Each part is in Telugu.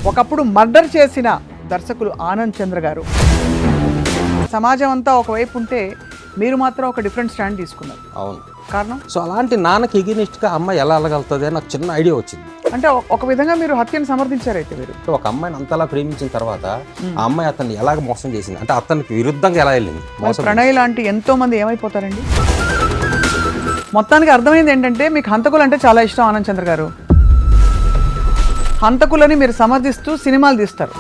ఒకప్పుడు మర్డర్ చేసిన దర్శకులు ఆనంద్ చంద్ర గారు. సమాజం అంతా ఒకవైపు ఉంటే మీరు మాత్రం ఒక డిఫరెంట్ స్టాండ్ తీసుకున్నారు. అవును. కారణం? సో అలాంటి నాన్నకి ఎగినిస్ట్గా అమ్మ ఎలా వెళ్ళగలుగుతుంది నాకు చిన్న ఐడియా వచ్చింది. అంటే ఒక విధంగా మీరు హత్యను సమర్థించారు. అయితే మీరు ఒక అమ్మాయిని అంతలా ప్రేమించిన తర్వాత ఆ అమ్మాయి అతన్ని ఎలాగ మోసం చేసింది, అంటే అతనికి విరుద్ధంగా ఎలా వెళ్ళింది. ప్రణయ్ లాంటి ఎంతో మంది ఏమైపోతారండి. మొత్తానికి అర్థమైంది ఏంటంటే మీకు హంతకులు అంటే చాలా ఇష్టం ఆనంద్ చంద్ర గారు. హంతకులని మీరు సమర్థిస్తూ సినిమాలు తీస్తారు.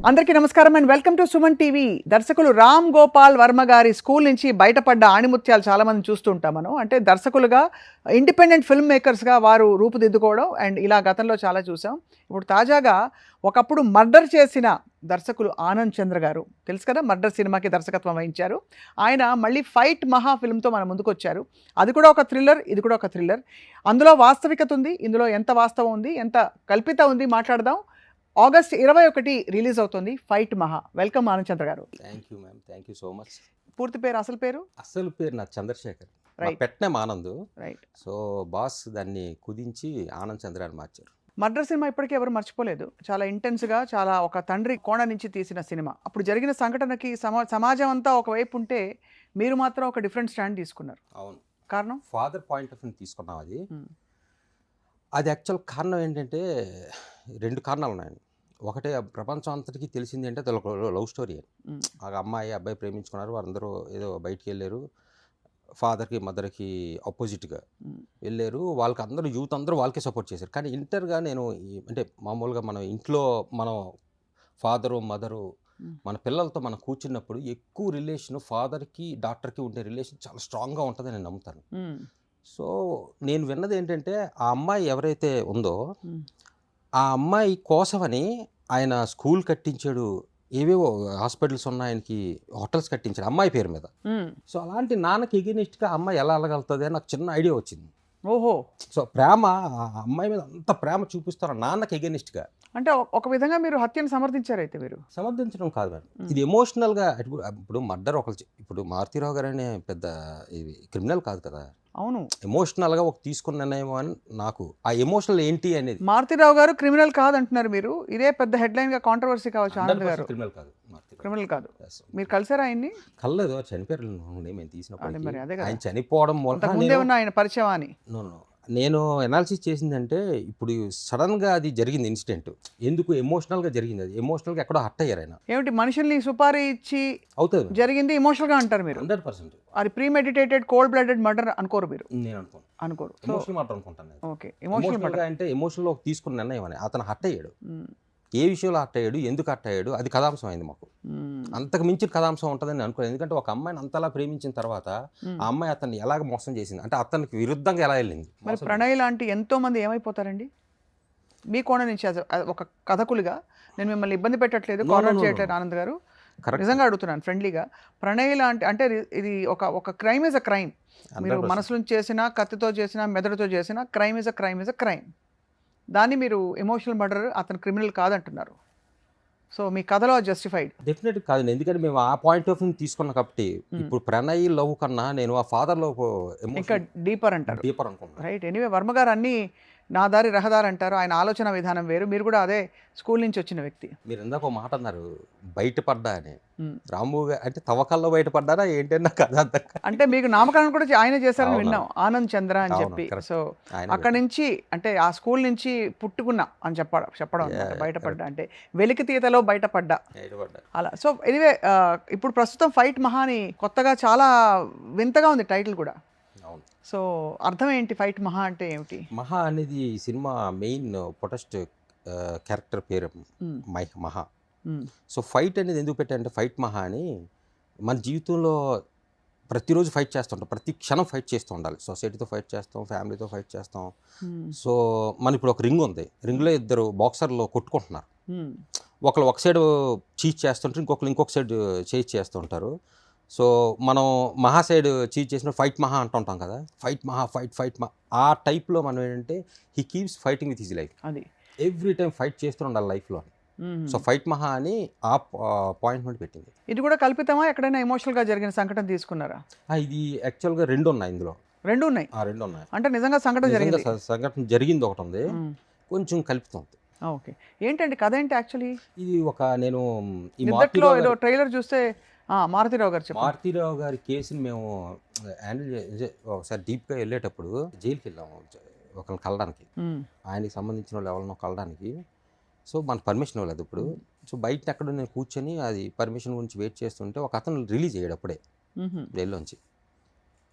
అందరికీ నమస్కారం and welcome to Suman TV. దర్శకులు రామ్ గోపాల్ వర్మ గారి స్కూల్ నుంచి బయటపడ్డ ఆణిముత్యాలు చాలామంది చూస్తుంటాం మనం. అంటే దర్శకులుగా ఇండిపెండెంట్ ఫిల్మ్ మేకర్స్గా వారు రూపుదిద్దుకోవడం అండ్ ఇలా గతంలో చాలా చూసాం. ఇప్పుడు తాజాగా ఒకప్పుడు మర్డర్ చేసిన దర్శకులు ఆనంద్ చంద్ర గారు, తెలుసు కదా, మర్డర్ సినిమాకి దర్శకత్వం వహించారు. ఆయన మళ్ళీ ఫైట్ మహా ఫిల్మ్తో మన ముందుకు వచ్చారు. అది కూడా ఒక థ్రిల్లర్, ఇది కూడా ఒక థ్రిల్లర్. అందులో వాస్తవికత ఉంది, ఇందులో ఎంత వాస్తవం ఉంది, ఎంత కల్పిత ఉంది మాట్లాడదాం. ఆగస్ట్ 21 రిలీజ్ అవుతుంది ఫైట్ మహా. వెల్కమ్ ఆనంద్ చంద్ర గారు. Thank you ma'am, thank you so much. పూర్తి పేరు, అసలు పేరు? అసలు పేరు నా చంద్రశేఖర్, పెట్టనే ఆనంద్. రైట్. సో బాస్ దాన్ని కుదించి ఆనంద్ చంద్ర అని మార్చారు. మర్డర్ సినిమా ఇప్పటికీ ఎవరు మర్చిపోలేదు. చాలా ఇంటెన్స్గా, చాలా ఒక తండ్రి కోణ నుంచి తీసిన సినిమా. అప్పుడు జరిగిన సంఘటనకి సమాజం అంతా ఒకవైపు ఉంటే మీరు మాత్రం ఒక డిఫరెంట్ స్టాండ్ తీసుకున్నారు. అవును. కారణం? ఫాదర్ పాయింట్ ఆఫ్ వ్యూ తీసుకున్నాం. అది యాక్చువల్ కారణం ఏంటంటే రెండు కారణాలు ఉన్నాయి. ఒకటే, ప్రపంచం అంతటికీ తెలిసింది అంటే లవ్ స్టోరీ అని. ఆ అమ్మాయి అబ్బాయి ప్రేమించుకున్నారు, వారందరూ ఏదో బయటికి వెళ్ళారు, ఫాదర్కి మదర్కి ఆపోజిట్గా వెళ్ళారు. వాళ్ళకి అందరూ యూత్ అందరూ వాళ్ళకే సపోర్ట్ చేశారు. కానీ ఇంటర్గా నేను అంటే మామూలుగా మనం ఇంట్లో మనం ఫాదరు మదరు మన పిల్లలతో మనం కూర్చున్నప్పుడు ఎక్కువ రిలేషన్ ఫాదర్కి డాక్టర్కి ఉండే రిలేషన్ చాలా స్ట్రాంగ్గా ఉంటుందని నేను నమ్ముతాను. సో నేను విన్నది ఏంటంటే, ఆ అమ్మాయి ఎవరైతే ఉందో ఆ అమ్మాయి కోసమని ఆయన స్కూల్ కట్టించాడు, ఏవేవో హాస్పిటల్స్ ఉన్న ఆయనకి హోటల్స్ కట్టించాడు అమ్మాయి పేరు మీద. సో అలాంటి నాన్నకి ఎగినిస్ట్గా అమ్మాయి ఎలా వెళ్ళగలుగుతుంది అని నాకు చిన్న ఐడియా వచ్చింది. ఓహో. సో ప్రేమ, ఆ అమ్మాయి మీద అంత ప్రేమ చూపిస్తారు నాన్నకి ఎగినిస్ట్గా. అంటే ఒక విధంగా మీరు హత్యను సమర్థించారు. అయితే మీరు సమర్థించడం కాదు మేడం, ఇది ఎమోషనల్గా. ఇప్పుడు మర్డర్ ఇప్పుడు మారుతీరావు గారు అనే పెద్ద ఇది క్రిమినల్ కాదు కదా. అవును. ఎమోషనల్గా ఒక తీసుకున్న నిర్ణయం అని నాకు ఆ ఎమోషనల్ ఏంటి అనేది. మారుతీరావు గారు క్రిమినల్ కాదు అంటున్నారు మీరు. ఇదే పెద్ద హెడ్లైన్గా కాంట్రవర్సీ కావచ్చు. ఆనంద్ గారు క్రిమినల్ కాదు, క్రిమినల్ కాదు. మీరు కలిసారా ఆయన్ని? కలలేదు, చనిపోయారు. మేము తీసినప్పుడు మరి అదే ఆయన చనిపోవడం ముందే ఉన్న ఆయన పరిచయం అని నేను ఎనాలిసిస్ చేసిందంటే, ఇప్పుడు సడన్గా అది జరిగింది ఇన్సిడెంట్, ఎందుకు ఎమోషనల్గా జరిగింది, అది ఎమోషనల్గా ఎక్కడో హర్ట్ అయ్యారు ఆయన. ఏమిటి, మనుషుల్ని సుపారీ ఇచ్చి అవుతుంది జరిగింది ఎమోషనల్గా అంటారు మీరు? 100%. అది ప్రీమెడిటేటెడ్ కోల్డ్ బ్లడెడ్ మర్డర్ అనుకోరు మీరు? నేను అనుకోరు, ఎమోషనల్ మర్డర్ అనుకుంటాను. ఓకే, ఎమోషనల్ అంటే ఎమోషనల్లో తీసుకున్న నిర్ణయం అని. అతను హర్ట్ అయ్యాడు, ఏ విషయంలో హర్ట్ అయ్యాడు, ఎందుకు హర్ట్ అయ్యాడు, అది కథాంశం అయింది మాకు. అంతకు మించిన కథాంశం ఉంటుందని అనుకోలేదు. ఎందుకంటే ఒక అమ్మాయిని అంతలా ప్రేమించిన తర్వాత ఆ అమ్మాయి అతన్ని ఎలాగ మోసం చేసింది, అంటే అతనికి విరుద్ధంగా ఎలా వెళ్ళింది. మరి ప్రణయ్ లాంటి ఎంతో మంది ఏమైపోతారండి మీ కోణ నుంచి? ఒక కథకులుగా నేను మిమ్మల్ని ఇబ్బంది పెట్టట్లేదు, కార్నర్ చేయట్లేదు ఆనంద్ గారు, నిజంగా అడుగుతున్నాను ఫ్రెండ్లీగా. ప్రణయ్ లాంటి అంటే ఇది ఒక క్రైమ్ ఇస్ అ క్రైమ్. మీరు మనసులో చేసినా, కత్తితో చేసినా, మెదడుతో చేసినా, క్రైమ్ ఇస్ అ క్రైమ్. దాన్ని మీరు ఎమోషనల్ మర్డర్, అతను క్రిమినల్ కాదంటున్నారు. సో మీ కథలో జస్టిఫైడ్? డెఫినెట్ కాదు, ఎందుకంటే మేము ఆ పాయింట్ ఆఫ్ వ్యూ తీసుకున్నాం కాబట్టి. ఇప్పుడు ప్రణయ్ లవ్ కన్నా నేను ఆ ఫాదర్ లవ్ ఇంకా డీపర్ అంటారు. డీపర్ అనుకుంటున్నాను. రైట్. ఎనీవే, వర్మ గారు అన్నీ నా దారి రహదారి అంటారు. ఆయన ఆలోచన విధానం వేరు. మీరు కూడా అదే స్కూల్ నుంచి వచ్చిన వ్యక్తి. మీరు ఇందాక ఒక మాట అన్నారు, బయటపడ్డా అని. రాము అంటే తవ్వకాల్లో బయటపడ్డారా ఏంటంటే నాకు అది అర్థం. అంటే మీకు నామకరణం కూడా ఆయన చేశారని విన్నాం, ఆనంద్ చంద్ర అని చెప్పి. సో అక్కడి నుంచి అంటే ఆ స్కూల్ నుంచి పుట్టుకున్నా అని చెప్పడం బయటపడ్డా అంటే వెలికితీతలో బయటపడ్డా అలా. సో ఎనీవే, ఇప్పుడు ప్రస్తుతం ఫైట్ మహాని కొత్తగా చాలా వింతగా ఉంది టైటిల్ కూడా. సో అర్థం ఏంటి, ఫైట్ మహా అంటే ఏమిటి? మహా అనేది సినిమా మెయిన్ ప్రొటెస్ట్ క్యారెక్టర్ పేరు మహా. సో ఫైట్ అనేది ఎందుకు పెట్టారంటే, ఫైట్ మహా అని మన జీవితంలో ప్రతిరోజు ఫైట్ చేస్తుంటాం, ప్రతి క్షణం ఫైట్ చేస్తూ ఉండాలి. సొసైటీతో ఫైట్ చేస్తాం, ఫ్యామిలీతో ఫైట్ చేస్తాం. సో మన ఇప్పుడు ఒక రింగ్ ఉంది, రింగ్లో ఇద్దరు బాక్సర్లు కొట్టుకుంటున్నారు. ఒకళ్ళు ఒక సైడ్ చీజ్ చేస్తుంటారు, ఇంకొక సైడ్ చేజ్ చేస్తుంటారు. సో మనం మహా సైడ్ చీజ్ చేసిన ఫైట్ మహా అంటుంటాం కదా, ఫైట్ మహా, ఫైట్ మహా. ఆ టైప్లో మనం ఏంటంటే, he keeps fighting with his life. అది ఎవ్రీ టైం ఫైట్ చేస్తూ ఉండాలి లైఫ్లో. సో ఫైట్ మహా అని ఆ పాయింట్ మీద పెట్టింది. ఇది కూడా కల్పితమా, ఎక్కడైనా ఎమోషనల్గా జరిగిన సంఘటన తీసుకున్నారా? ఇది యాక్చువల్గా రెండు ఉన్నాయి ఇందులో. రెండు ఉన్నాయి? రెండు ఉన్నాయి. అంటే నిజంగా సంఘటన జరిగింది ఒకటి ఉంది, కొంచెం కలుపుతుంది. ఓకే. ఏంటండి కథ ఏంటి యాక్చువల్లీ? ఇది నేను ఈ నిద్దట్లో ఏదో ట్రైలర్ చూస్తే మారుతిరావు గారు చెప్పారు. మారుతిరావు గారి కేసుని మేము హ్యాండిల్ ఒకసారి డీప్గా వెళ్ళేటప్పుడు జైలుకి వెళ్ళాము ఒకరిని కలడానికి, ఆయనకి సంబంధించిన వాళ్ళు ఎవరినో కలడానికి. సో మనకు పర్మిషన్ ఇవ్వలేదు ఇప్పుడు. సో బయట ఎక్కడ నేను కూర్చొని అది పర్మిషన్ గురించి వెయిట్ చేస్తుంటే ఒక అతను రిలీజ్ అయ్యాడు అప్పుడే జైల్లోంచి.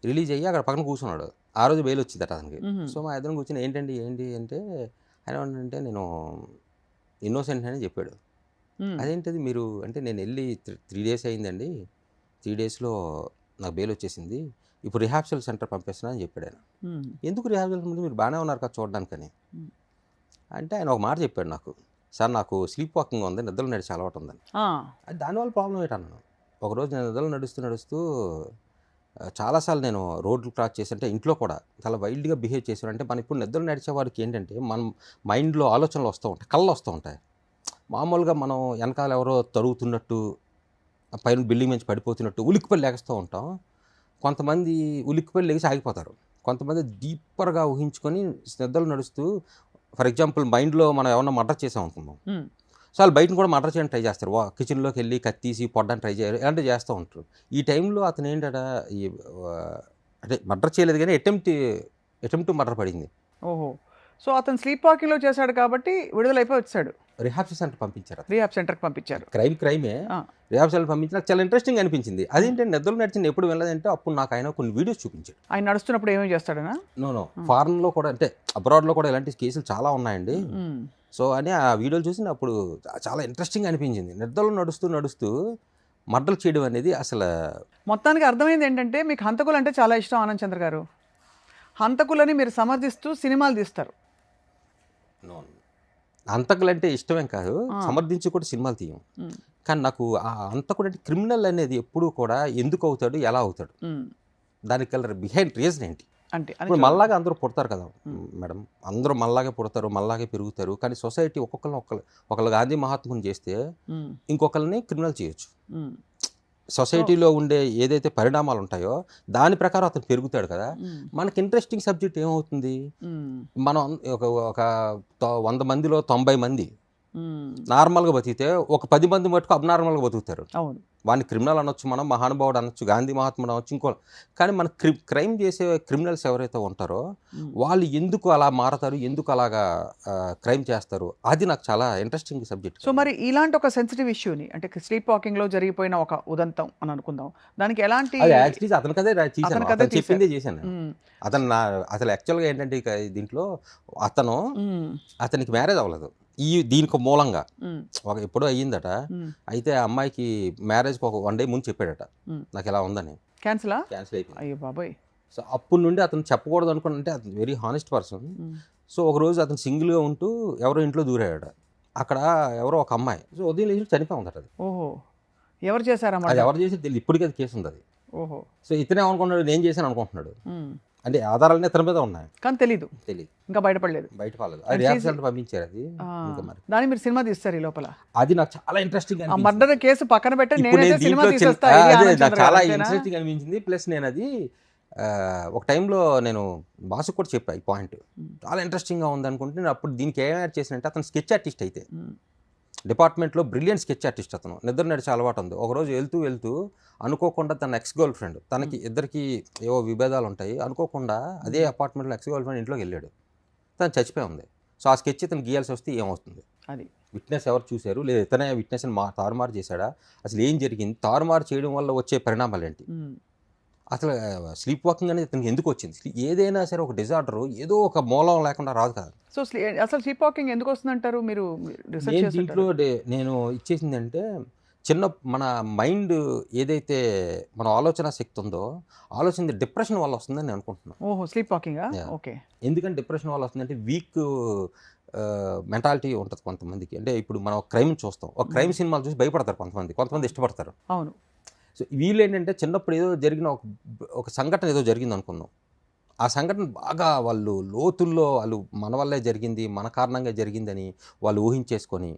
రిలీజ్ అయ్యి అక్కడ పక్కన కూర్చున్నాడు. ఆ రోజు బెయిల్ వచ్చిందట అతనికి. సో మా ఇద్దరం కూర్చొని ఏంటి అంటే ఆయన ఏంటంటే నేను ఇన్నోసెంట్ అని చెప్పాడు. అదేంటిది మీరు అంటే నేను వెళ్ళి 3 days అయిందండి, 3 daysలో నాకు బెయిల్ వచ్చేసింది, ఇప్పుడు రిహాబ్సల్ సెంటర్ పంపిస్తున్నా అని చెప్పాడు ఆయన. ఎందుకు రిహాబ్సల్ సెంటర్, మీరు బాగానే ఉన్నారు కదా చూడడానికని అంటే ఆయన ఒక మాట చెప్పాడు నాకు, సార్ నాకు స్లీప్ వాకింగ్ ఉంది, నిద్రలో నడిచి అలవాటు ఉందని. అది దానివల్ల ప్రాబ్లం ఏంటన్నాను. ఒకరోజు నేను నిద్రలో నడుస్తూ చాలాసార్లు నేను రోడ్లు క్రాస్ చేసి అంటే ఇంట్లో కూడా చాలా వైల్డ్గా బిహేవ్ చేశాను. అంటే మనం ఇప్పుడు నిద్రలో నడిచే వారికి ఏంటంటే మన మైండ్లో ఆలోచనలు వస్తూ ఉంటాయి, కళ్ళు వస్తూ ఉంటాయి. మామూలుగా మనం వెనకాల ఎవరో తరుగుతున్నట్టు, పైన బిల్డింగ్ నుంచి పడిపోతున్నట్టు ఉలిక్కిపల్లి లేస్తూ ఉంటాం. కొంతమంది ఉలిక్కిపల్లి లేచి ఆగిపోతారు, కొంతమంది డీపర్గా ఊహించుకొని నిద్రలో నడుస్తూ, ఫర్ ఎగ్జాంపుల్ మైండ్లో మనం ఏమన్నా మర్డర్ చేసాం అనుకుందాం, సో వాళ్ళు బయటను కూడా మర్డర్ చేయడానికి ట్రై చేస్తారు, కిచెన్లోకి వెళ్ళి కత్తీసి పొడ్డానికి ట్రై చేయరు, ఇలాంటివి చేస్తూ ఉంటారు. ఈ టైంలో అతను ఏంటట అంటే మర్డర్ చేయలేదు కానీ అటెంప్ట్ మర్డర్ పడింది. ఓహో. సో అతను స్లీప్ వాకింగ్లో చేశాడు కాబట్టి విడుదలైపోయి వచ్చాడు. రిహాబ్ సెంటర్ పంపించారు. రిహాబ్ సెంటర్కి పంపించారు. క్రైమే రిహాబ్ సెంటర్ పంపించి నాకు చాలా ఇంట్రెస్టింగ్ అనిపించింది. అదేంటంటే నిద్రలో నడిచింది ఎప్పుడు వెళ్ళదంటే అప్పుడు నాకు ఆయన కొన్ని వీడియోస్ చూపించాడు. ఆయన నడుస్తున్నప్పుడు ఏమేమి చేస్తాడనా? నో ఫారెన్లో కూడా అంటే అబ్రాడ్లో కూడా ఇలాంటి కేసులు చాలా ఉన్నాయండి. సో అని ఆ వీడియోలు చూసి అప్పుడు చాలా ఇంట్రెస్టింగ్ అనిపించింది. నిద్రలో నడుస్తూ మర్డర్ చేయడం అనేది అసలు. మొత్తానికి అర్థమైంది ఏంటంటే మీకు హంతకులు అంటే చాలా ఇష్టం ఆనంద్ చంద్ర గారు. హంతకులని మీరు సమర్థిస్తూ సినిమాలు తీస్తారు. హంతకులు అంటే ఇష్టమేం కాదు, సమర్థించి కూడా సినిమాలు తీయం. కానీ నాకు ఆ హంతకుడు అంటే క్రిమినల్ అనేది ఎప్పుడు కూడా ఎందుకు అవుతాడు, ఎలా అవుతాడు, దానికి కలర్ బిహైండ్ రీజన్ ఏంటి అంటే. ఇప్పుడు మళ్ళాగా అందరూ పుడతారు కదా మేడం, అందరూ మళ్ళాగే పుడతారు, మళ్ళాగే పెరుగుతారు. కానీ సొసైటీ ఒకళ్ళు గాంధీ మహాత్ముని చేస్తే ఇంకొకరిని క్రిమినల్ చేయొచ్చు. సొసైటీలో ఉండే ఏదైతే పరిణామాలు ఉంటాయో దాని ప్రకారం అతను పెరుగుతాడు కదా. మనకి ఇంట్రెస్టింగ్ సబ్జెక్ట్ ఏమవుతుంది, మనం ఒక 100 మందిలో 90 మంది నార్మల్గా బతికితే ఒక 10 మంది మటుకు అబ్నార్మల్గా బతుకుతారు. వాడిని క్రిమినల్ అనొచ్చు, మనం మహానుభావుడు అనొచ్చు, గాంధీ మహాత్ముడు అనొచ్చు, ఇంకో. కానీ మన క్రైమ్ చేసే క్రిమినల్స్ ఎవరైతే ఉంటారో వాళ్ళు ఎందుకు అలా మారతారు, ఎందుకు అలాగా క్రైమ్ చేస్తారు, అది నాకు చాలా ఇంట్రెస్టింగ్ సబ్జెక్ట్. సో మరి ఇలాంటి ఒక సెన్సిటివ్ ఇష్యూని అంటే స్లీప్ వాకింగ్లో జరిగిపోయిన ఒక ఉదంతం అని అనుకుందాం, దానికి ఎలాంటి అతని కదే చెప్పిందే చేశాను. అసలు యాక్చువల్గా ఏంటంటే దీంట్లో అతనికి మ్యారేజ్ అవ్వలేదు దీనికి మూలంగా ఎప్పుడో అయ్యిందట. అయితే ఆ అమ్మాయికి మ్యారేజ్ ఒక 1 day ముందు చెప్పాడట నాకు ఇలా ఉందని. క్యాన్సిల్ అయిపోయింది. అయ్యో బాబాయ్. సో అప్పటి నుండి అతను చెప్పకూడదు అనుకున్నంటే అతను వెరీ హానెస్ట్ పర్సన్. సో ఒకరోజు అతను సింగిల్గా ఉంటూ ఎవరో ఇంట్లో దూరాడట. అక్కడ ఎవరో ఒక అమ్మాయి సో ఉదయం లేచి చనిపోయి ఉందట. అది ఓహో, ఎవరు చేశారా? అది ఎవరు చేసి తెలియదు, ఇప్పటికీ అది కేసు ఉంది అది. ఓహో. సో ఇతనే అనుకుంటున్నాడు నేను చేశాను అనుకుంటున్నాడు. అంటే ఆధారాలన్నీ ఇతని మీద ఉన్నాయి కానీ తెలియదు ఇంకా బయటపడలేదు. పంపించారు అది. దాన్ని మీరు సినిమా తీస్తారు ఈ లోపల. అది నాకు చాలా ఇంట్రెస్టింగ్ మర్డర్ కేసు పక్కన పెట్టి నాకు చాలా ఇంట్రెస్టింగ్ అనిపించింది. ప్లస్ నేను అది ఒక టైంలో నేను బాసు కూడా చెప్పా ఈ పాయింట్ చాలా ఇంట్రెస్టింగ్గా ఉంది అనుకుంటే. నేను అప్పుడు దీనికి ఏం యాడ్ చేసినంటే అతను స్కెచ్ ఆర్టిస్ట్, అయితే డిపార్ట్మెంట్లో బ్రిలియంట్ స్కెచ్ ఆర్టిస్ట్. అతను నిద్ర నడిచే అలవాటు ఉంది. ఒకరోజు వెళ్తూ అనుకోకుండా తన ఎక్స్ గర్ల్ ఫ్రెండ్, తనకి ఇద్దరికి ఏవో విభేదాలు ఉంటాయి, అనుకోకుండా అదే అపార్ట్మెంట్లో ఎక్స్ గర్ల్ ఫ్రెండ్ ఇంట్లోకి వెళ్ళాడు, తను చచ్చిపోయి ఉంది. సో ఆ స్కెచ్ ఇతను గీయాల్సి వస్తే ఏమవుతుంది, అది విట్నెస్ ఎవరు చూశారు, లేదా ఇతనే విట్నెస్ని తారుమారు చేశాడా, అసలు ఏం జరిగింది, తారుమారు చేయడం వల్ల వచ్చే పరిణామాలు ఏంటి, అసలు స్లీప్ వాకింగ్ అనేది ఇతనికి ఎందుకు వచ్చింది. ఏదైనా సరే ఒక డిజార్డర్ ఏదో ఒక మూలం లేకుండా రాదు కదా. సో అసలు స్లీప్ వాకింగ్ ఎందుకు వస్తుందంటారు మీరు? దీంట్లో నేను ఇచ్చేసిందంటే మన మైండ్ ఏదైతే మన ఆలోచన శక్తి ఉందో ఆలోచన డిప్రెషన్ వల్ల వస్తుందని నేను అనుకుంటున్నాను. ఓహో, స్లీప్ వాకింగ్. ఓకే. ఎందుకంటే డిప్రెషన్ వల్ల వస్తుందంటే వీక్ మెంటాలిటీ ఉంటుంది కొంతమందికి. అంటే ఇప్పుడు మనం ఒక క్రైమ్ చూస్తాం, ఒక క్రైమ్ సినిమాలు చూసి భయపడతారు కొంతమంది ఇష్టపడతారు. అవును. సో వీళ్ళు ఏంటంటే చిన్నప్పుడు ఏదో జరిగిన ఒక సంఘటన ఏదో జరిగింది అనుకుందాం, ఆ సంఘటన బాగా వాళ్ళు లోతుల్లో మన వల్లే జరిగింది, మన కారణంగా జరిగిందని వాళ్ళు ఊహించేసుకొని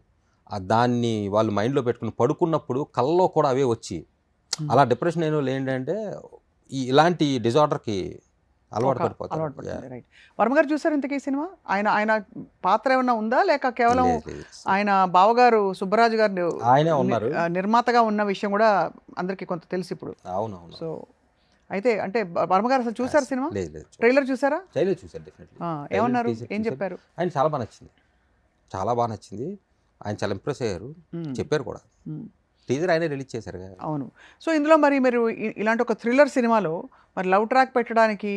దాన్ని వాళ్ళు మైండ్లో పెట్టుకుని పడుకున్నప్పుడు కళ్ళలో కూడా అవే వచ్చి అలా డిప్రెషన్ అయిన వాళ్ళు ఏంటంటే ఇలాంటి డిజార్డర్కి అలవాటు పడిపోతారు. రైట్. వర్మ గారు చూసారు ఇంతకీ సినిమా? ఆయన పాత్ర ఏమన్నా ఉందా లేక కేవలం లేదు, లేదు. ఆయన బావగారు సుబ్బరాజు గారు ఆయనే ఉన్నారు. నిర్మాతగా ఉన్న విషయం కూడా అందరికీ కొంత తెలుసు ఇప్పుడు. అవునవును. సో అయితే అంటే వర్మ గారు అసలు చూసారు సినిమా? లేదు లేదు, ట్రైలర్ చూసారా? ట్రైలర్ చూసాను డెఫినెట్లీ. ఏమన్నారు, ఏం చెప్పారు? ఆయన చాలా బాగా నచ్చింది, చాలా బాగా నచ్చింది. ఆయన చాలా ఇంప్రెస్ అయ్యారు, చెప్పారు కూడా. టీజర్ ఆయనే రిలీజ్ చేశారు కదా. అవును. సో ఇందులో మరి మీరు ఇలాంటి ఒక థ్రిల్లర్ సినిమాలో మరి లవ్ ట్రాక్ పెట్టడానికి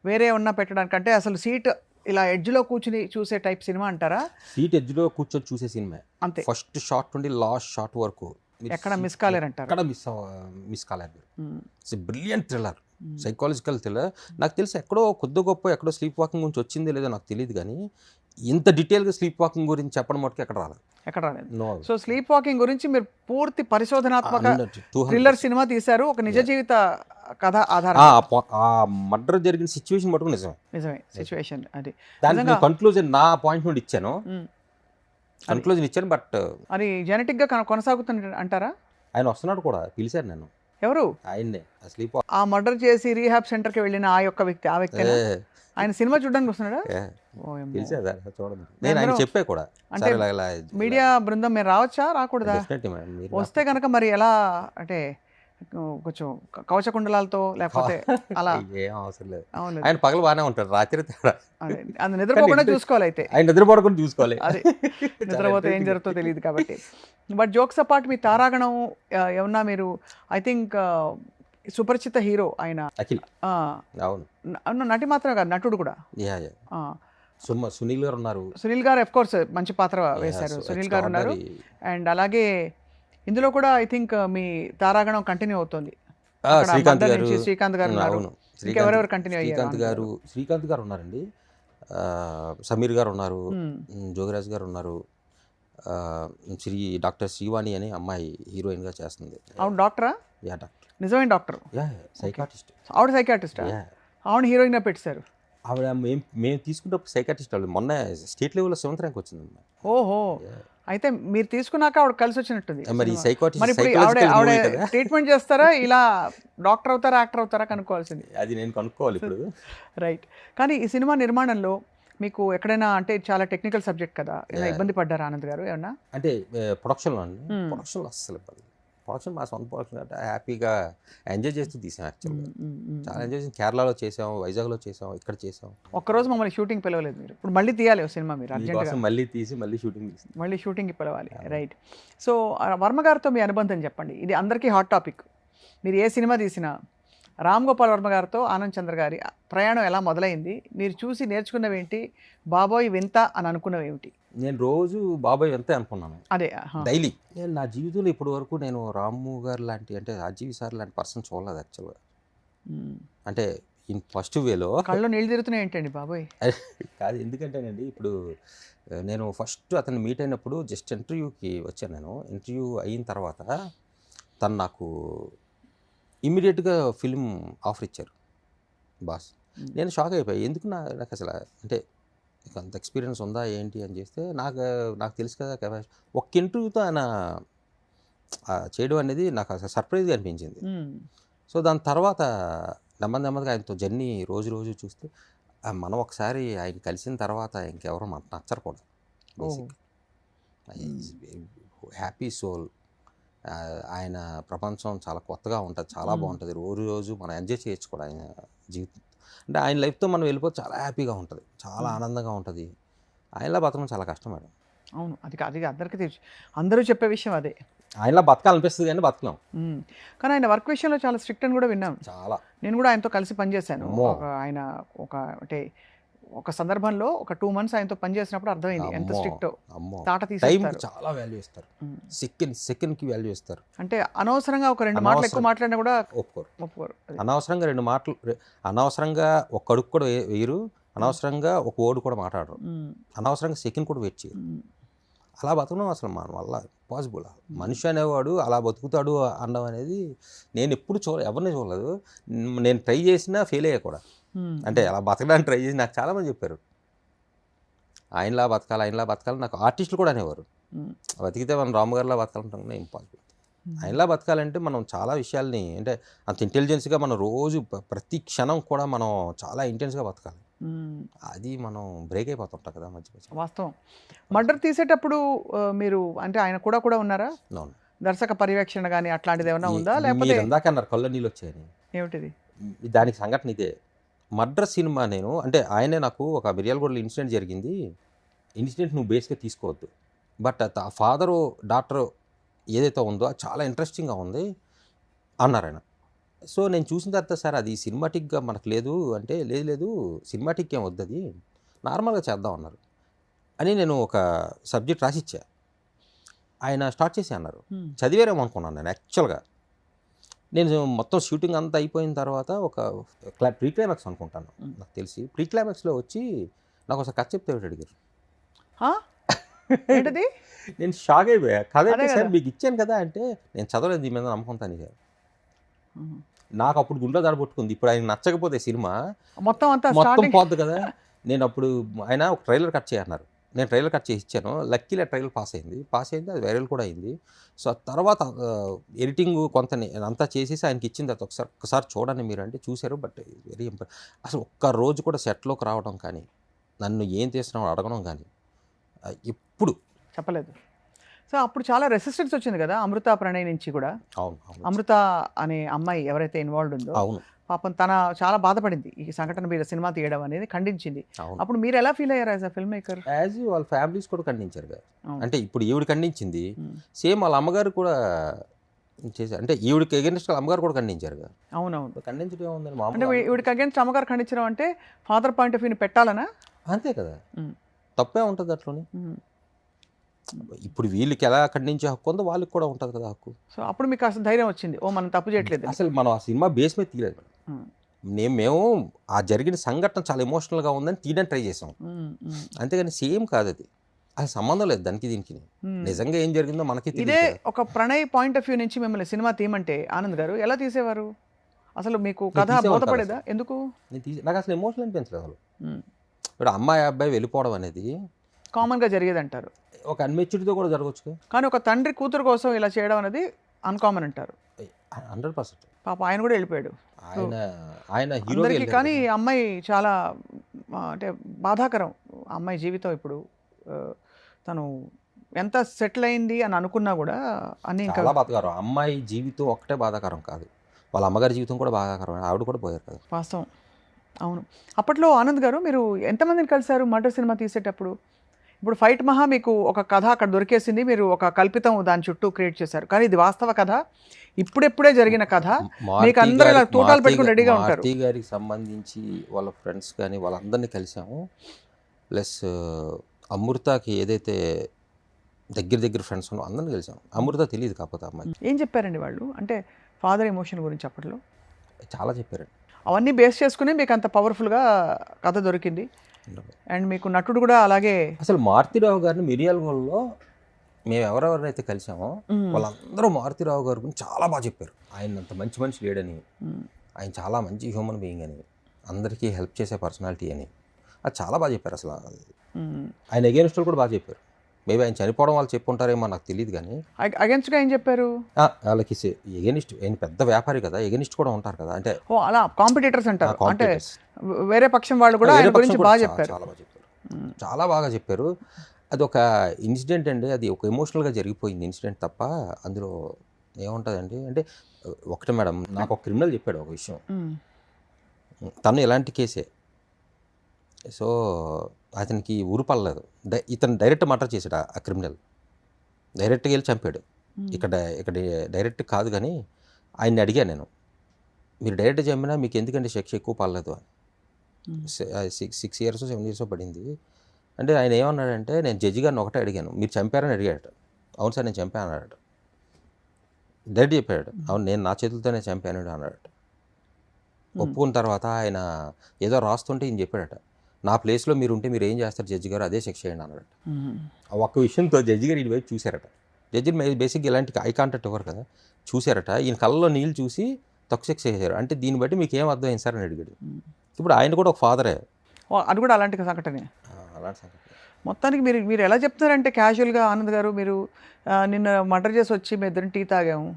వేరే ఉన్న పెట్టడానికి అంటే అసలు సీట్ ఇలా ఎడ్జ్లో కూర్చుని చూసే టైప్ సినిమా అంటారా? సీట్ ఎడ్జ్లో కూర్చొని చూసే సినిమా అంతే. ఫస్ట్ షాట్ నుండి లాస్ట్ షాట్ వరకు ఎక్కడ మిస్ కాలేరంటారు? ఎక్కడ మిస్ కాలేరు. It's brilliant thriller, psychological thriller. నాకు తెలిసి ఎక్కడో కొద్ది గొప్ప ఎక్కడో స్లీప్ వాకింగ్ గురించి వచ్చిందో లేదో నాకు తెలియదు, కానీ ఇంత డీటెయిల్గా స్లీప్ వాకింగ్ గురించి చెప్పడం మటుకు ఎక్కడ రాలేదు. ఎక్కడ రాలేదు. సో స్లీప్ వాకింగ్ గురించి మీరు పూర్తి పరిశోధనాత్మక థ్రిల్లర్ సినిమా తీశారు, ఒక నిజ జీవిత కథ ఆధారం. ఆ మర్డర్ జరిగిన సిచ్యువేషన్ మటుకు నిజమే సిచ్యువేషన్. అది దానికి కన్క్లూజన్ నా పాయింట్ నుండి ఇచ్చాను, కన్క్లూజన్ ఇచ్చాను. బట్ అది జెనెటిక్ గా కొనసాగుతుంది అంటారా? ఆయన వస్తున్నాడు కూడా, పిలిచారు నేను. ఎవరు? ఆయన్నే. స్లీప్ ఆ మర్డర్ చేసి రీహాబ్ సెంటర్ కి వెళ్ళిన ఆ వ్యక్తి ఆయన సినిమా చూడడానికి వస్తున్నాడా? పిలిచారు చూడండి, నేను ఆయన చెప్పే కూడా. అంటే మీడియా బృందం మీరు రావచ్చా రాకూడదా? వస్తే కనుక మరి ఎలా అంటే కొంచెం కవచకుండలాలతో లేకపోతే అలా ఏం అవసరం లేదు. ఆయన పగలు బాగానే ఉంటాడు, రాత్రి తేడా. అది నిద్రపోకుండా చూసుకోవాలి. అయితే ఆయన నిద్రపోకుండా చూసుకోవాలి, అది నిద్రపోతే ఏం జరుగుతుందో తెలియదు కాబట్టి. బట్ జోక్స్ అపార్ట్ మీ తారాగణం ఏమన్నా మీరు ఐ థింక్ సుపరిచిత హీరో ఆయన అఖిల్. అవును, నటి మాత్రమే కాదు నటుడు కూడా. సునీల్ గారు ఉన్నారు. సునీల్ గారు అఫ్ కోర్స్ మంచి పాత్ర వేశారు. సునీల్ గారు ఉన్నారు. అండ్ అలాగే ఇందులో కూడా ఐ థింక్ మీ తారాగణం కంటిన్యూ అవుతుంది. శ్రీకాంత్ గారు ఉన్నారు. ఇంకెవరెవరు కంటిన్యూ అయ్యారు? శ్రీకాంత్ గారు ఉన్నారండి, సమీర్ గారు ఉన్నారు, జోగిరాజ్ గారు ఉన్నారు, డాక్టర్ శ్రీవాణి అని అమ్మాయి హీరోయిన్ గా చేస్తుంది. అవును, డాక్టరా? Yeah, doctor. నిజమైన డాక్టర్? సైకాటిస్ట్. ఆవిడ సైకాటిస్ట్? ఆవిడ హీరోయిన్ పెట్టారు. ఆవిడ మేము తీసుకున్నప్పుడు సైకాటిస్ట్ వాళ్ళు. మొన్న స్టేట్ లెవెల్లో 7th ర్యాంక్ వచ్చింది. ఓహో, అయితే మీరు తీసుకున్నాక ఆవిడ కలిసి వచ్చినట్టుంది. మరి ట్రీట్మెంట్ చేస్తారా, ఇలా డాక్టర్ అవుతారా యాక్టర్ అవుతారా కనుక్కోవాల్సింది. అది నేను కనుక్కోవాలి ఇప్పుడు. రైట్. కానీ ఈ సినిమా నిర్మాణంలో మీకు ఎక్కడైనా అంటే చాలా టెక్నికల్ సబ్జెక్ట్ కదా, ఇలా ఇబ్బంది పడ్డారా ఆనంద్ గారు ఏమన్నా? అంటే ప్రొడక్షన్లో అండి, ప్రొడక్షన్లో అస్సలు ఇబ్బంది. ప్రొడక్షన్ మా సొంత ప్రొడక్షన్ అంటే హ్యాపీగా ఎంజాయ్ చేస్తూ తీసాం. యాక్చువల్గా చాలా ఎంజాయ్ చేసాం. కేరళలో చేసాం, వైజాగ్లో చేసాం, ఇక్కడ చేసాం. ఒక్కరోజు మమ్మల్ని షూటింగ్ పిలవలేదు మీరు. ఇప్పుడు మళ్ళీ తీయాలి సినిమా మీరు అర్జెంట్గా, మళ్ళీ తీసి మళ్ళీ షూటింగ్కి పిలవాలి. రైట్. సో వర్మ గారితో మీ అనుబంధం చెప్పండి. ఇది అందరికీ హాట్ టాపిక్. మీరు ఏ సినిమా తీసినా రామ్ గోపాల్ వర్మ గారితో ఆనంద్ చంద్ర గారి ప్రయాణం ఎలా మొదలైంది? మీరు చూసి నేర్చుకున్నవి ఏంటి? బాబోయ్ వింత అని అనుకున్నవి ఏమిటి? నేను రోజు బాబాయ్ వింతే అనుకున్నాను. అదే డైలీ. నేను నా జీవితంలో ఇప్పటి వరకు నేను రాము గారు లాంటి అంటే రాజీవ్ సార్ లాంటి పర్సన్ చూడలేదు యాక్చువల్గా. అంటే ఇన్ ఫస్ట్ వేలో కళ్ళు నీళ్ళు తిరుగుతున్నాయి ఏంటండి బాబోయ్? కాదు, ఎందుకంటేనండి ఇప్పుడు నేను ఫస్ట్ అతన్ని మీట్ అయినప్పుడు జస్ట్ ఇంటర్వ్యూకి వచ్చాను. నేను ఇంటర్వ్యూ అయిన తర్వాత తను నాకు ఇమ్మీడియట్గా ఫిల్మ్ ఆఫర్ ఇచ్చారు బాస్. నేను షాక్ అయిపోయాయి. ఎందుకు నాకు అసలు అంటే అంత ఎక్స్పీరియన్స్ ఉందా ఏంటి అని చేస్తే నాకు తెలుసు కదా కెపాసిటీ. ఒక్క ఇంటర్వ్యూతో ఆయన చేయడం అనేది నాకు అసలు సర్ప్రైజ్గా అనిపించింది. సో దాని తర్వాత నెమ్మదిగా ఆయనతో జర్నీ రోజు చూస్తే మనం ఒకసారి ఆయన కలిసిన తర్వాత ఇంకెవరో మనకు నచ్చరకూడదు. Happy soul. ఆయన ప్రపంచం చాలా కొత్తగా ఉంటుంది, చాలా బాగుంటుంది. రోజు మనం ఎంజాయ్ చేయొచ్చు కూడా ఆయన జీవితం. అంటే ఆయన లైఫ్తో మనం వెళ్ళిపోతే చాలా హ్యాపీగా ఉంటుంది, చాలా ఆనందంగా ఉంటుంది. ఆయనలా బతకడం చాలా కష్టం మేడం. అవును, అది అందరికీ తెలుసు, అందరూ చెప్పే విషయం అదే. ఆయనలా బతకాలనిపిస్తుంది కానీ బతకలేం. కానీ ఆయన వర్క్ విషయంలో చాలా స్ట్రిక్ట్ అని కూడా విన్నాను. చాలా. నేను కూడా ఆయనతో కలిసి పనిచేశాను. ఆయన అంటే ఒక సందర్భంలో ఒక 2 months ఆయనతో పనిచేసినప్పుడు అర్థమైంది ఎంత స్ట్రిక్ట్. తాట తీసేస్తారు, చాలా వాల్యూ ఇస్తారు, సెకండ్కి వాల్యూ ఇస్తారు. అంటే అనవసరంగా ఒక 2 మాటలు ఎక్కువ మాట్లాడినా కూడా ఒప్పుకోరు. అనవసరంగా 2 మాటలు, అనవసరంగా ఒక అడుగు కూడా వేయరు, అనవసరంగా ఒక ఓడు కూడా మాట్లాడరు, అనవసరంగా సెకండ్ కూడా వెయిట్ చేయరు. అలా బతకడం అసలు మన వల్ల పాసిబుల్. మనిషి అనేవాడు అలా బతుకుతాడు అనడం అనేది నేను ఎప్పుడు ఎవరిని చూడలేదు. నేను ట్రై చేసినా ఫెయిల్ అయ్యా కూడా. అంటే అలా బతకడానికి ట్రై చేసి నాకు చాలామంది చెప్పారు ఆయనలా బతకాలి. నాకు ఆర్టిస్టులు కూడా అనేవారు బతికితే మనం రాముగారిలా బతకాలంటే ఇంపాసిబుల్. ఆయనలా బతకాలంటే మనం చాలా విషయాల్ని అంటే అంత ఇంటెలిజెన్స్గా మనం రోజు ప్రతి క్షణం కూడా మనం చాలా ఇంటెన్స్గా బతకాలి. అది మనం బ్రేక్ అయిపోతుంటాం కదా మధ్య మధ్య. వాస్తవం. మర్డర్ తీసేటప్పుడు మీరు అంటే ఆయన కూడా ఉన్నారా? అవును. దర్శక పర్యవేక్షణ గాని అట్లాంటిది ఏమైనా ఉందా? లేకపోతే మీరు ఇందాక అన్నారు కళ్ళ నీళ్ళు వచ్చాయని. ఏమిటిది? దానికి సంఘటన ఇదే. మర్డర్ సినిమా నేను అంటే ఆయనే నాకు ఒక మిర్యాలగూడలో ఇన్సిడెంట్ జరిగింది. ఇన్సిడెంట్ నువ్వు బేస్గా తీసుకోవద్దు, బట్ ఫాదరు డాక్టరు ఏదైతే ఉందో అది చాలా ఇంట్రెస్టింగ్గా ఉంది అన్నారు ఆయన. సో నేను చూసిన తర్వాత సార్ అది సినిమాటిక్గా మనకు లేదు అంటే, లేదు సినిమాటిక్ ఏం వద్దు, అది నార్మల్గా చేద్దాం అన్నారు అని నేను ఒక సబ్జెక్ట్ రాసిచ్చా. ఆయన స్టార్ట్ చేసి అన్నారు. చదివారేమో అనుకున్నాను నేను యాక్చువల్గా. నేను మొత్తం షూటింగ్ అంతా అయిపోయిన తర్వాత ఒక ప్రీ క్లైమాక్స్ అనుకుంటాను నాకు తెలిసి. ప్రీ క్లైమాక్స్లో వచ్చి నాకు ఒకసారి కథ చెప్తే అడిగారు. ఏంటది? నేను షాక్ అయిపోయా. కథ అదే అయితే సార్ కదా. మీకు ఇచ్చాను కదా అంటే, నేను చదవలేదు దీని మీద నమ్మకంతాను సార్. నాకు అప్పుడు గుండె దడబొట్టుకుంది. ఇప్పుడు ఆయన నచ్చకపోతే సినిమా మొత్తం అంతా మొత్తం స్టార్టింగ్ పోద్ది కదా. నేను అప్పుడు ఆయన ఒక ట్రైలర్ కట్ చేయన్నారు. నేను ట్రైలర్ కట్ చేసి ఇచ్చాను. లక్కీలో ట్రైలర్ పాస్ అయింది, అది వైరల్ కూడా అయింది. సో తర్వాత ఎడిటింగ్ కొంత అంతా చేసేసి ఆయనకి ఇచ్చిన తర్వాత ఒకసారి చూడండి మీరు అంటే చూశారు. బట్ వెరీ అసలు ఒక్క రోజు కూడా సెట్లోకి రావడం కానీ, నన్ను ఏం చేస్తున్నావు అడగడం కానీ ఎప్పుడు చెప్పలేదు. సో అప్పుడు చాలా రెసిస్టెన్స్ వచ్చింది కదా అమృత ప్రణయ్ నుంచి కూడా. అవును అమృత అనే అమ్మాయి ఎవరైతే ఇన్వాల్వ్డ్ ఉందో అవును పాపం తన చాలా బాధపడింది ఈ సంఘటన మీద సినిమా తీయడం అనేది, ఖండించింది. అవును. అప్పుడు మీరు ఎలా ఫీల్ అయ్యారు as a film maker? As వాళ్ళ ఫ్యామిలీస్ కూడా ఖండించారు కదా. అవును. అంటే ఇప్పుడు ఈవిడ ఖండించింది, సేమ్ వాళ్ళ అమ్మగారు కూడా చేశారు. అంటే ఈవిడికి ఎగెన్స్ట్ వాళ్ళ అమ్మగారు కూడా ఖండించారు కదా. అవునవును. ఖండించడం ఏముందని అంటే మామూలు ఇవిడికి అగేన్స్ట్ అమ్మగారు ఖండించడం అంటే ఫాదర్ పాయింట్ ఆఫ్ వ్యూని పెట్టాలనా? అంతే కదా. ఉమ్. తప్పే ఉంటుంది అట్లోని. ఉమ్. ఇప్పుడు వీళ్ళకి ఎలా ఖండించే హక్కు ఉందో వాళ్ళకి కూడా ఉంటుంది కదా హక్కు. సో అప్పుడు మీకు అసలు ధైర్యం వచ్చింది, ఓ మనం తప్పు చేయట్లేదు. అసలు మనం ఆ సినిమా బేస్ మీద తీయలేదు మేడం. మేము ఆ జరిగిన సంఘటన చాలా ఎమోషనల్గా ఉందని తీయడానికి ట్రై చేసాం, అంతేగాని సేమ్ కాదు అది. అసలు సంబంధం లేదు దానికి దీనికి. నిజంగా ఏం జరిగిందో మనకి ఇదే తెలియదు. ఒక ప్రణయ్ పాయింట్ ఆఫ్ వ్యూ నుంచి మిమ్మల్ని సినిమా తీయమంటే ఆనంద్ గారు ఎలా తీసేవారు? అసలు మీకు కథ తీసేవారు బోధపడేదా? ఎందుకు? నాకు అసలు ఎమోషనల్ అనిపించలేదు అసలు. ఇప్పుడు అమ్మాయి అబ్బాయి వెళ్ళిపోవడం అనేది కామన్గా జరిగేది అంటారు, ఒక అన్మెచ్యూరిటీతో కూడా జరగవచ్చు. కానీ ఒక తండ్రి కూతురు కోసం ఇలా చేయడం అనేది అన్కామన్ అంటారు. 100%. పాప ఆయన కూడా వెళ్ళిపోయాడు ఆయన హీరో. అందరికీ. కానీ ఈ అమ్మాయి చాలా అంటే బాధాకరం అమ్మాయి జీవితం. ఇప్పుడు తను ఎంత సెటిల్ అయింది అని అనుకున్నా కూడా అన్ని ఇంకా చాలా బాధాకరం. అమ్మాయి జీవితం ఒక్కటే బాధాకరం కాదు, వాళ్ళ అమ్మగారి జీవితం కూడా బాధాకరం. ఆవిడ కూడా పోయారు కదా. వాస్తవం. అవును. అప్పట్లో ఆనంద్ గారు మీరు ఎంతమందిని కలిశారు మర్డర్ సినిమా తీసేటప్పుడు? ఇప్పుడు ఫైట్ మహా మీకు ఒక కథ అక్కడ దొరికేసింది, మీరు ఒక కల్పితం దాని చుట్టూ క్రియేట్ చేశారు, కానీ ఇది వాస్తవ కథ, ఇప్పుడే జరిగిన కథ. మీకు అందరూ ఇలా తోటాలు పెట్టుకుని రెడీగా ఉంటారు. మారుతి గారికి సంబంధించి వాళ్ళ ఫ్రెండ్స్ కానీ వాళ్ళందరినీ కలిసాము. ప్లస్ అమృతకి ఏదైతే దగ్గర ఫ్రెండ్స్ ఉన్నారో అందరినీ కలిసాము. అమృత తెలియదు కాకపోతే అమ్మాయి. ఏం చెప్పారండి వాళ్ళు? అంటే ఫాదర్ ఎమోషన్ గురించి అప్పట్లో చాలా చెప్పారండి. అవన్నీ బేస్ చేసుకుని మీకు అంత పవర్ఫుల్గా కథ దొరికింది. అండ్ మీకు నటుడు కూడా అలాగే. అసలు మారుతిరావు గారిని మిర్యాలగూడలో మేము ఎవరెవరైతే కలిసామో వాళ్ళందరూ మారుతిరావు గారి గురించి చాలా బాగా చెప్పారు. ఆయన అంత మంచి మనిషి లేడని, ఆయన చాలా మంచి హ్యూమన్ బీయింగ్ అని, అందరికీ హెల్ప్ చేసే పర్సనాలిటీ అని, అది చాలా బాగా చెప్పారు. అసలు ఆయన అగేన్స్ట్ కూడా బాగా చెప్పారు. మేబీ ఆయన చనిపోవడం వాళ్ళు చెప్పుంటారేమో నాకు తెలియదు, కానీ అగేన్స్ట్గా ఏం చెప్పారు? వాళ్ళకి ఎగెనిస్ట్, ఆయన పెద్ద వ్యాపారి కదా, ఎగెనిస్ట్ కూడా ఉంటారు కదా. అంటే అలా కాంపిటీటర్స్ అంటారు, అంటే వేరే పక్షం వాళ్ళు కూడా ఆయన గురించి బాగా చెప్పారు. చాలా బాగా చెప్పారు, చాలా బాగా చెప్పారు. అది ఒక ఇన్సిడెంట్ అండి, అది ఒక ఎమోషనల్గా జరిగిపోయింది ఇన్సిడెంట్ తప్ప అందులో ఏముంటుందండి. అంటే ఒకటే మేడం, నాకు ఒక క్రిమినల్ చెప్పాడు ఒక విషయం. తను ఎలాంటి కేసే, సో అతనికి ఊరుపడలేదు. ఇతను డైరెక్ట్ మర్డర్ చేశాడు ఆ క్రిమినల్, డైరెక్ట్గా వెళ్ళి చంపాడు. ఇక్కడ డైరెక్ట్ కాదు, కానీ ఆయన్ని అడిగాను నేను, మీరు డైరెక్ట్ చంపినా మీకు ఎందుకంటే శిక్ష ఎక్కువ పడలేదు అని. 6 years 7 years పడింది అంటే ఆయన ఏమన్నాడంటే, నేను జడ్జి గారిని ఒకటే అడిగాను, మీరు చంపారని అడిగాడు. అవును సార్ నేను చంపాను అన్నాడు. డైరెక్ట్ చెప్పాడు, అవును నేను నా చేతులతోనే చంపాను అన్నాడు. ఒప్పుకున్న తర్వాత ఆయన ఏదో రాస్తుంటే ఈయన చెప్పాడట, నా ప్లేస్లో మీరు ఉంటే మీరు ఏం చేస్తారు జడ్జి గారు, అదే శిక్ష చేయండి అన్నాడట. ఆ ఒక్క విషయంతో జడ్జి గారు ఈయన వైపు చూశారట. జడ్జి బేసిక్గా ఇలాంటి ఐ కాంటాక్ట్ ఇవ్వరు కదా, చూశారట. ఈయన కళ్ళలో నీళ్ళు చూసి తక్కువ శిక్ష చేశారు. అంటే దీన్ని బట్టి మీకు ఏం అర్థమైంది సార్ అని అడిగాడు. ఇప్పుడు ఆయన కూడా ఒక ఫాదరే. అది కూడా అలాంటి సంఘటనే. అలాంటి సంఘటన మొత్తానికి మీరు ఎలా చెప్తున్నారంటే క్యాజువల్గా ఆనంద్ గారు, మీరు నిన్న మర్డర్ చేసి వచ్చి మీ ఇద్దరిని టీ తాగాము,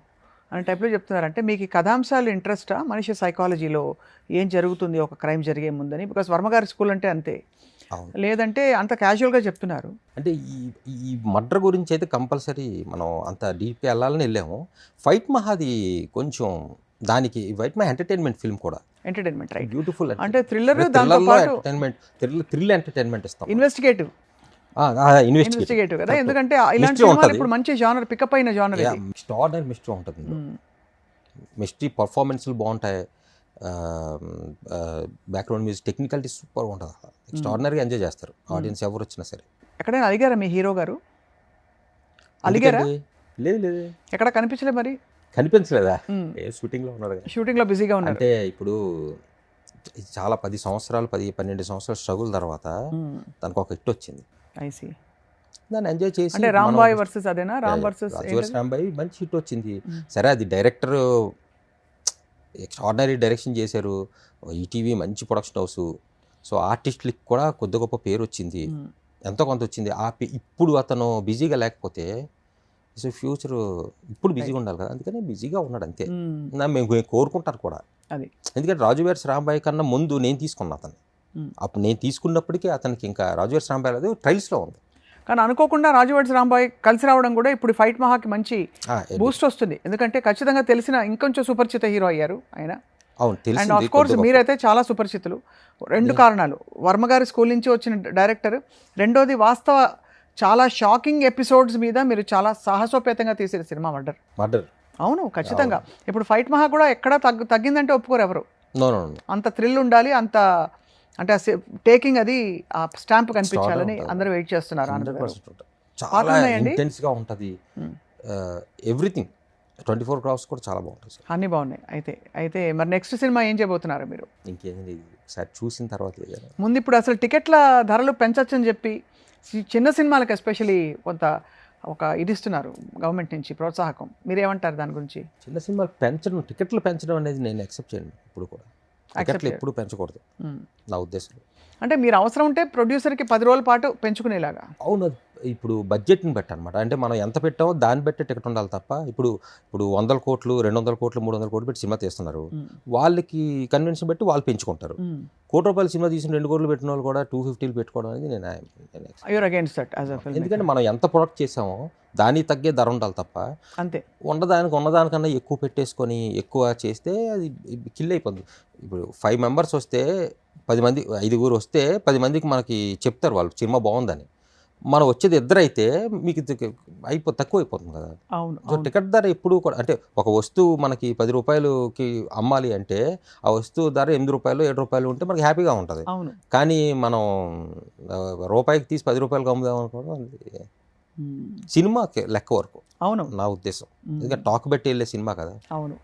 అనే టైప్లో చెప్తున్నారు. అంటే మీకు ఈ కథాంశాలు ఇంట్రెస్టా, మనిషి సైకాలజీలో ఏం జరుగుతుంది ఒక క్రైమ్ జరిగే ముందని? బికాస్ వర్మగారి స్కూల్ అంటే అంతే, అవును. లేదంటే అంత క్యాజువల్గా చెప్తున్నారు. అంటే ఈ మర్డర్ గురించి అయితే కంపల్సరీ మనం అంత డీప్గా వెళ్ళాలని వెళ్ళాము. ఫైట్ మహాది కొంచెం దానికి వైట్ మహా ఎంటర్టైన్మెంట్ ఫిల్మ్ కూడా ఎంటర్టైన్మెంట్, రైట్. బ్యూటిఫుల్. అంటే థ్రిల్లర్, దాంతో పాటు థ్రిల్ ఎంటర్టైన్మెంట్ ఇస్తాం. ఇన్వెస్టిగేటివ్ ఇన్వెస్టిగేటివ్ కదా, ఎందుకంటే ఇలాంటి Mystery సినిమాలు ఉంటది. ఇప్పుడు మంచి జానర్ పికప్ అయిన జానర్ ఇది. ఎక్స్ట్రాడినరీ మిస్టరీ ఉంటుంది. మిస్టరీ పర్ఫార్మెన్స్లు బాగుంటాయి, బ్యాక్గ్రౌండ్ మ్యూజిక్ టెక్నికాలిటీ సూపర్ ఉంటుంది. ఎక్స్ట్రాడినరీగా ఎంజాయ్ చేస్తారు ఆడియన్స్ ఎవరు వచ్చినా సరే. ఎక్కడైనా అలిగారా మీ హీరో గారు? అలిగారా? లేదు లేదు, ఎక్కడ కనిపించలే మరి? కనిపించలేదా? ఏ షూటింగ్లో ఉన్నాడు కదా. షూటింగ్లో బిజీగా ఉన్నారు. అంటే ఇప్పుడు చాలా 10 సంవత్సరాలు 12 సంవత్సరాలు స్ట్రగుల్ తర్వాత దానికి ఒక హిట్ వచ్చింది. ఐసీ. దాన్ని ఎంజాయ్ చేసి అంటే రాంబాయ్ వర్సెస్ అదేనా? రామ్ వర్సెస్ రాంబాయ్ మంచి హిట్ వచ్చింది. సరే, అది డైరెక్టర్ ఎక్స్ట్రాడినరీ డైరెక్షన్ చేశారు, ఈటీవీ మంచి ప్రొడక్షన్ హౌస్, సో ఆర్టిస్టులకి కూడా కొద్ది గొప్ప పేరు వచ్చింది, ఎంతో కొంత వచ్చింది. ఇప్పుడు అతను బిజీగా లేకపోతే సో ఫ్యూచర్ ఇప్పుడు బిజీగా ఉండాలి కదా, అందుకని బిజీగా ఉన్నాడు అంతే. మేము కోరుకుంటారు కూడా అది. ఎందుకంటే రాజు వెడ్స్ రాంబాయ్ కన్నా ముందు నేను తీసుకున్నా అతను. అప్పుడు నేను తీసుకున్నప్పటికీ అతనికి ఇంకా రాజు వెడ్స్ రాంబాయ్ లేదు, ట్రైల్స్లో ఉంది. కానీ అనుకోకుండా రాజు వెడ్స్ రాంబాయ్ కలిసి రావడం కూడా ఇప్పుడు ఫైట్ మహాకి మంచి బూస్ట్ వస్తుంది. ఎందుకంటే ఖచ్చితంగా తెలిసిన ఇంకొంచెం సుపరిచిత హీరో అయ్యారు ఆయన. అవును, అండ్ తెలిసింది. ఆఫ్ కోర్స్ మీరైతే చాలా సుపరిచితులు. 2 కారణాలు: వర్మగారి స్కూల్ నుంచి వచ్చిన డైరెక్టర్, రెండోది వాస్తవ చాలా షాకింగ్ ఎపిసోడ్స్ మీద మీరు చాలా సాహసోపేతంగా తీసిన సినిమా మర్డర్. అవును, ఖచ్చితంగా. ఇప్పుడు ఫైట్ మహా కూడా ఎక్కడా తగ్గిందంటే ఒప్పుకోరు ఎవరు. అంత థ్రిల్ ఉండాలి, అంత అంటే టేకింగ్ అది ఆ స్టాంప్ కనిపించాలని అందరూ వెయిట్ చేస్తున్నారు. చాలా ఇంటెన్స్గా ఉంటుంది ఎవ్రీథింగ్. 24 క్రాఫ్ట్స్ కూడా చాలా బాగుంటుంది సార్. అన్నీ బాగున్నాయి. అయితే మరి నెక్స్ట్ సినిమా ఏం చేయబోతున్నారు మీరు? ఇంకేంది సార్, చూసిన తర్వాత. ముందు ఇప్పుడు అసలు టికెట్ల ధరలు పెంచొచ్చని చెప్పి చిన్న సినిమాలకు ఎస్పెషలీ కొంత ఒక ఇది ఇస్తున్నారు గవర్నమెంట్ నుంచి ప్రోత్సాహకం. మీరేమంటారు దాని గురించి? చిన్న సినిమాలు పెంచడం, టికెట్లు పెంచడం అనేది నేను యాక్సెప్ట్ చేయను. ఇప్పుడు కూడా టికెట్లు ఎప్పుడు పెంచకూడదు నా ఉద్దేశం. అంటే మీరు అవసరం ఉంటే ప్రొడ్యూసర్కి 10 రోజుల పాటు పెంచుకునేలాగా. అవును, ఇప్పుడు బడ్జెట్ని బట్టి అనమాట. అంటే మనం ఎంత పెట్టామో దాన్ని బట్టి టికెట్ ఉండాలి తప్ప ఇప్పుడు 100 కోట్లు 200 కోట్లు 300 కోట్లు పెట్టి సినిమా తీస్తున్నారు, వాళ్ళకి కన్వెన్షన్ బట్టి వాళ్ళు పెంచుకుంటారు. ₹1,00,00,000 సినిమా తీసిన 2 కోట్లు పెట్టిన వాళ్ళు కూడా 250 పెట్టుకోవడం అనేది నేను ఎందుకంటే మనం ఎంత ప్రొడక్ట్ చేసామో దానికి తగ్గే ధర ఉండాలి తప్ప అంతే ఉన్నదానికన్నా ఎక్కువ పెట్టేసుకొని ఎక్కువ చేస్తే అది కిల్ అయిపోతుంది. ఇప్పుడు 5 మెంబర్స్ వస్తే 10 మంది 5 వస్తే 10 మందికి మనకి చెప్తారు వాళ్ళు సినిమా బాగుందని. మనం వచ్చేది 2 అయితే మీకు తక్కువ అయిపోతుంది కదా. సో టికెట్ ధర ఎప్పుడు కూడా అంటే ఒక వస్తువు మనకి ₹10కి అమ్మాలి అంటే ఆ వస్తువు ధర ₹8 ₹7 ఉంటే మనకి హ్యాపీగా ఉంటుంది. కానీ మనం రూపాయికి తీసి ₹10కి అమ్ముదాం అనుకోవడం సినిమాకి లెక్క వరకు. అవును, నా ఉద్దేశం. ఎందుకంటే టాక్ పెట్టి వెళ్ళే సినిమా కదా. అవును.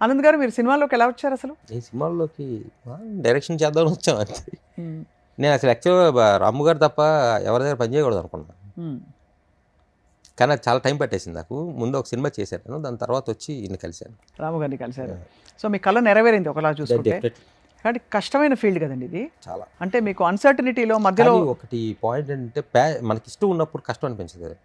ఆనంద్ గారు, మీరు సినిమాలోకి ఎలా వచ్చారు అసలు? ఈ సినిమాల్లోకి డైరెక్షన్ చేద్దామని వచ్చాం అంతే. నేను అసలు యాక్చువల్గా రాము గారు తప్ప ఎవరి దగ్గర పని చేయకూడదు అనుకున్నాను, కానీ అది చాలా టైం పట్టేసింది నాకు. ముందు ఒక సినిమా చేశాను, దాని తర్వాత వచ్చి ఈయన కలిశాను, రాము గారిని కలిశారు. సో మీ కళ నెరవేరింది ఒకలా చూసుకుంటే. కానీ కష్టమైన ఫీల్డ్ కదండి ఇది చాలా. అంటే మీకు అన్సర్టనిటీలో మధ్యలో ఒకటి పాయింట్ ఏంటంటే మనకి ఇష్టం ఉన్నప్పుడు కష్టం అనిపించదు కదా.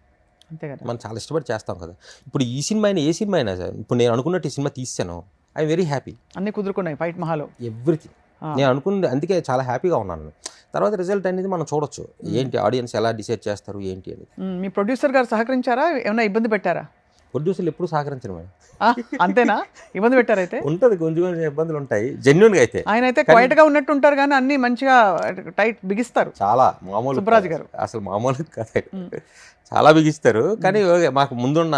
అంతే కదా, మనం చాలా ఇష్టపడి చేస్తాం కదా. ఇప్పుడు ఈ సినిమా అయినా ఏ సినిమా అయినా సార్, ఇప్పుడు నేను అనుకున్నట్టు ఈ సినిమా తీసాను, ఐఎమ్ వెరీ హ్యాపీ. అన్నీ కుదురుకున్నాయి ఫైట్ మహాలో, ఎవ్రీథింగ్ నేను అనుకున్నది, అందుకే చాలా హ్యాపీగా ఉన్నాను. తర్వాత రిజల్ట్ అనేది మనం చూడొచ్చు, ఏంటి ఆడియన్స్ ఎలా డిసైడ్ చేస్తారు ఏంటి అనేది. మీ ప్రొడ్యూసర్ గారు సహకరించారా? ఏమైనా ఇబ్బంది పెట్టారా? ప్రొడ్యూసర్లు ఎప్పుడు సహకరించరు మేడం. అంతేనా? ఇబ్బంది పెట్టారు అయితే? ఉంటుంది, కొంచెం ఇబ్బందులు ఉంటాయి జెన్యున్గా. అయితే ఆయన అయితే క్వైట్ గా ఉన్నట్టు ఉంటారు కానీ అన్ని మంచిగా టైట్ బిగిస్తారు. చాలా మామూలు సుబ్బరాజు గారు అసలు మామూలు కాదు, చాలా బిగిస్తారు. కానీ మాకు ముందున్న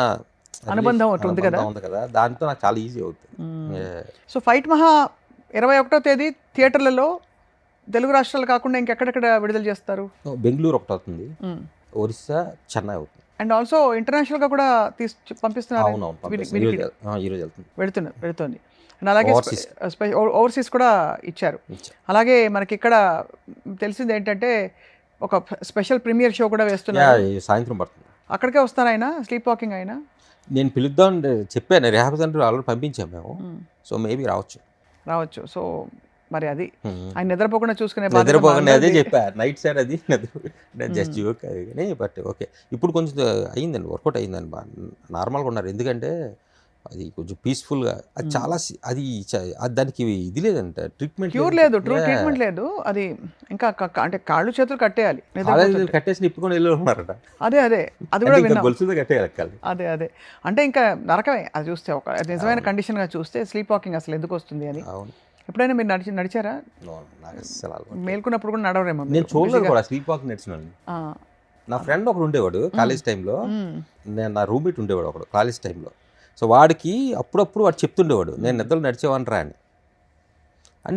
అనుబంధం ఒకటి ఉంది కదా, దాంతో నాకు చాలా ఈజీ అవుతుంది. సో ఫైట్ మహా 21వ తేదీ థియేటర్లలో తెలుగు రాష్ట్రాలు కాకుండా ఇంకెక్కడెక్కడ విడుదల చేస్తారు? బెంగళూరు ఒకటి అవుతుంది, ఒరిస్సా, చెన్నై అవుతుంది, అండ్ ఆల్సో ఇంటర్నేషనల్ గా కూడా పంపిస్తున్నారు. వెళుతుంది. అండ్ అలాగే ఓవర్సీస్ కూడా ఇచ్చారు. అలాగే మనకి ఇక్కడ తెలిసింది ఏంటంటే ఒక స్పెషల్ ప్రీమియర్ షో కూడా వేస్తున్నారు, సాయంత్రం పడుతుంది. అక్కడికే వస్తారు ఆయన, స్లీప్ వాకింగ్ అయినా. నేను పిలుద్దాం చెప్పాను, రిహాబ్ సెంటర్ ఆల్రెడీ పంపించాము మేము, సో మేబీ రావచ్చు. సో మరి అది ఆయన నిద్రపోకుండా చూసుకునే అదే చెప్పా, నైట్ సైడ్ అది జస్ట్ జోక్ అది. కానీ బట్ ఓకే, ఇప్పుడు కొంచెం అయ్యిందండి, వర్కౌట్ అయ్యిందండి, నార్మల్గా ఉన్నారు. ఎందుకంటే అది కొంచెం పీస్ఫుల్గా అది చాలా అది దానికి ఇది లేదంట ట్రీట్మెంట్ క్యూర్ లేదు, ట్రూ ట్రీట్మెంట్ లేదు. అది ఇంకా అంటే కాళ్ళు చేతులు కట్టేయాలి, కట్టేసి నిప్పుకొని వెళ్ళి ఉన్నారట. అదే అది కూడా విన్నాం. గొలుసుతో కట్టేయాలి. అదే అంటే ఇంకా నరకమే అది చూస్తే. ఒక నిజమైన కండిషన్గా చూస్తే స్లీప్ వాకింగ్ అసలు ఎందుకు వస్తుంది అని. అవును. ఎప్పుడైనా మీరు నడిచారా? మేల్కున్నప్పుడు కూడా నడవరేమో. నేను చూడలేదు కూడా స్లీప్ వాకింగ్ నడిచిన. నా ఫ్రెండ్ ఒకడు ఉండేవాడు కాలేజ్ టైంలో, నేను నా రూమ్మేట్ ఉండేవాడు ఒకడు కాలేజ్ టైంలో. సో వాడికి అప్పుడప్పుడు వాడు చెప్తుండేవాడు నేను నిద్రలు నడిచేవాడిరా అని.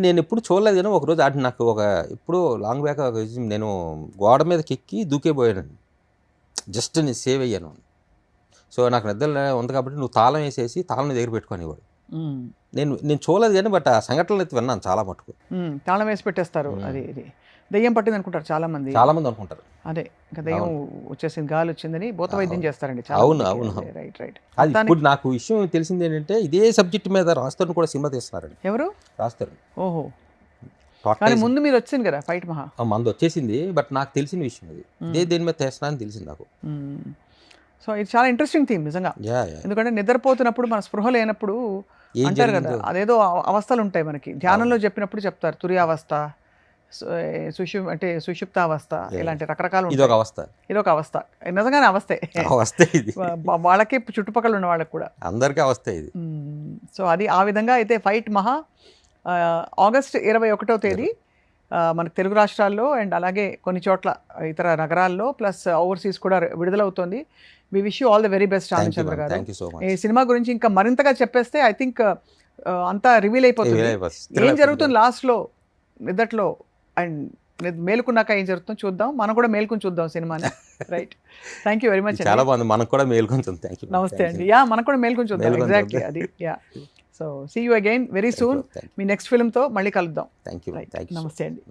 నేను ఎప్పుడు చూడలేదు. కానీ ఒకరోజు అది నాకు ఎప్పుడో లాంగ్ బ్యాక్ నేను గోడ మీదకి ఎక్కి దూకేపోయానండి. జస్ట్ నేను సేవ్ అయ్యాను. సో నాకు నిద్ర ఉంది కాబట్టి నువ్వు తాళం వేసేసి తాళం దగ్గర పెట్టుకునేవాడు. నేను చూడలేదు కానీ బట్ ఆ సంఘటనలు అయితే విన్నాను చాలా మటుకు. తాళం వేసి పెట్టేస్తారు. అది దెయ్యం పట్టింది అనుకుంటారు చాలా మంది అనుకుంటారు. అదే ఇంకా దెయ్యం వచ్చేసింది, గాలి వచ్చిందని భూత వైద్యం చేస్తారండి. అవును. రైట్. అది ఇప్పుడు నాకు విషయం తెలిసింది ఏంటంటే ఇదే సబ్జెక్ట్ మీద రాస్తారు కూడా సినిమా తీస్తున్నారండి. ఎవరు రాస్తారు? ఓహో. కానీ ముందు మీరు వచ్చింది కదా ఫైట్ మహా. మంది వచ్చేసింది బట్ నాకు తెలిసిన విషయం అది ఇదే దేని మీద తీస్తున్నా అని తెలిసింది నాకు. సో ఇది చాలా ఇంట్రెస్టింగ్ థీమ్ నిజంగా. ఎందుకంటే నిద్రపోతున్నప్పుడు మన స్పృహ లేనప్పుడు అంటారు కదా, అదేదో అవస్థలు ఉంటాయి మనకి. ధ్యానంలో చెప్పినప్పుడు చెప్తారు తురియావస్థ, అంటే సుషుప్తావస్థ, ఇలాంటి రకరకాలు. ఇదొక అవస్థ నిజంగానే అవస్థే. వాళ్ళకి చుట్టుపక్కల ఉన్న వాళ్ళకి కూడా అందరికీ అవస్థ ఇది. సో అది ఆ విధంగా అయితే ఫైట్ మహా ఆగస్ట్ 21వ తేదీ మనకు తెలుగు రాష్ట్రాల్లో అండ్ అలాగే కొన్ని చోట్ల ఇతర నగరాల్లో ప్లస్ ఓవర్సీస్ కూడా విడుదలవుతోంది. We wish you all the very best Anand Chandra గారు. ఈ సినిమా గురించి ఇంకా మరింతగా చెప్పేస్తే ఐ థింక్ అంతా రివీల్ అయిపోతుంది. ఏం జరుగుతుంది లాస్ట్లో నిద్దట్లో అండ్ మేలుకున్నాక ఏం జరుగుతుందో చూద్దాం. మనం కూడా మేలుకుని చూద్దాం సినిమాని. Right. Thank you very much. చాలా బాగుంది. మనకు కూడా మేలుకొని చూద్దాం. నమస్తే అండి. మనకు కూడా మేలుకొని చూద్దాం. ఎగ్జాక్ట్లీ అది. So see you again very soon. మీ నెక్స్ట్ ఫిల్మ్తో మళ్ళీ కలుద్దాం. Thank you. నమస్తే అండి.